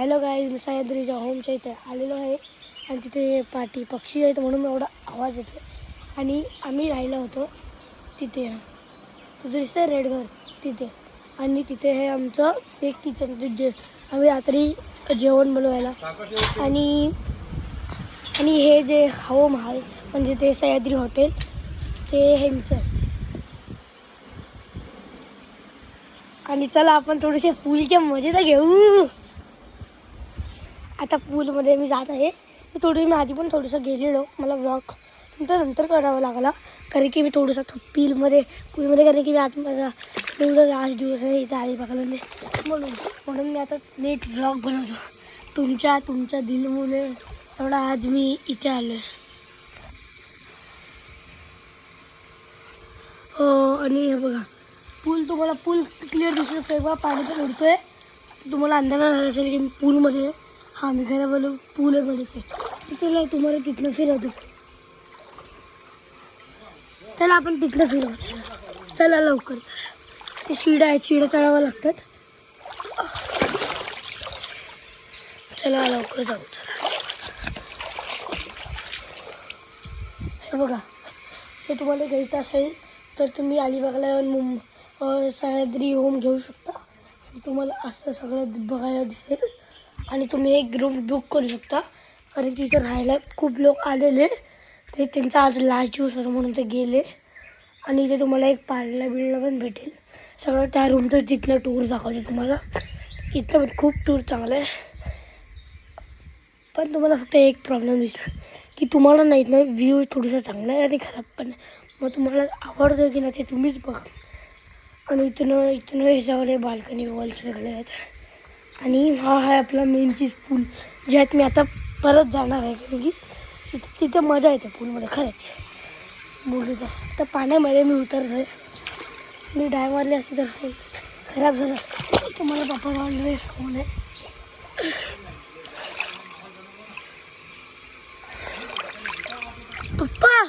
Hello guys, मी सह्याद्रीच्या होमच्या इथे आलेलो आहे आणि तिथे पक्षी आहेत म्हणून एवढा आवाज येतो. आणि आम्ही राहिलो होतो तिथे, तिथे दिसतं रेड घर तिथे. आणि तिथे हे आमचं एक किचन, जे आम्ही रात्री जेवण बनवायला. आणि हे जे होम आहे म्हणजे ते सह्याद्री हॉटेल, ते ह्यांचं आहे. आणि चला आपण थोडेसे पूलच्या मजे तर घेऊ. आता पूलमध्ये मी जात आहे. मी आधी पण थोडंसं गेलेलो, मला व्लॉग नंतर करावा लागला कारण की मी थोडंसं पूलमध्ये कारण की मी आज माझा एवढा लास्ट दिवस आहे इथे अलिबागला नाही, म्हणून मी आता नेट व्लॉग बनवतो. तुमच्या दिलमुळे एवढा आज मी इथे आलो. हो, आणि हे बघा तुम्हाला पूल क्लिअर दिसू शकतो बघा, पाणी पण उडतोय. तुम्हाला अंदाज झाला असेल की मी पूलमध्ये. हा, मी खरं बोलू पूल आहे बरेच. चला तुम्हाला तिथनं फिरवतो. चला आपण तिथलं फिरवतो. चला लवकर चला. ते शिड्या आहेत, शिड्या चढावं लागतात. चला लवकर जाऊ. चला, हे बघा, हे तुम्हाला घ्यायचं असेल तर तुम्ही अलिबागला येऊन सह्याद्री होम घेऊ शकता. तुम्हाला असं सगळं बघायला दिसेल. आणि तुम्ही एक रूम बुक करू शकता कारण की इथं राहायला खूप लोक आलेले. ते त्यांचा आज लास्ट दिवस होता म्हणून ते गेले. आणि इथे तुम्हाला एक पाळणा पण भेटेल. सगळं त्या रूमचं तिथलं टूर दाखवते तुम्हाला. इथलं पण खूप टूर चांगलं आहे. पण तुम्हाला फक्त एक प्रॉब्लेम दिसेल की तुम्हाला नाही ना व्ह्यू थोडंसं चांगलं आहे आणि खराब पण आहे. मग तुम्हाला आवडतं की नाही ते तुम्हीच बघा. आणि इथनं हे सगळे बाल्कनी वॉल्स वगैरे आहेत. आणि हा आहे आपला मेन चीज पूल, ज्यात मी आता परत जाणार आहे कारण की तिथे मजा येते पूलमध्ये खरंच. मुलीचा आता पाण्यामध्ये मी उतरतो आहे. मी डाय मारली असती तर फोन खराब झाला. तुम्हाला पप्पा काढलं फोन आहे. पप्पा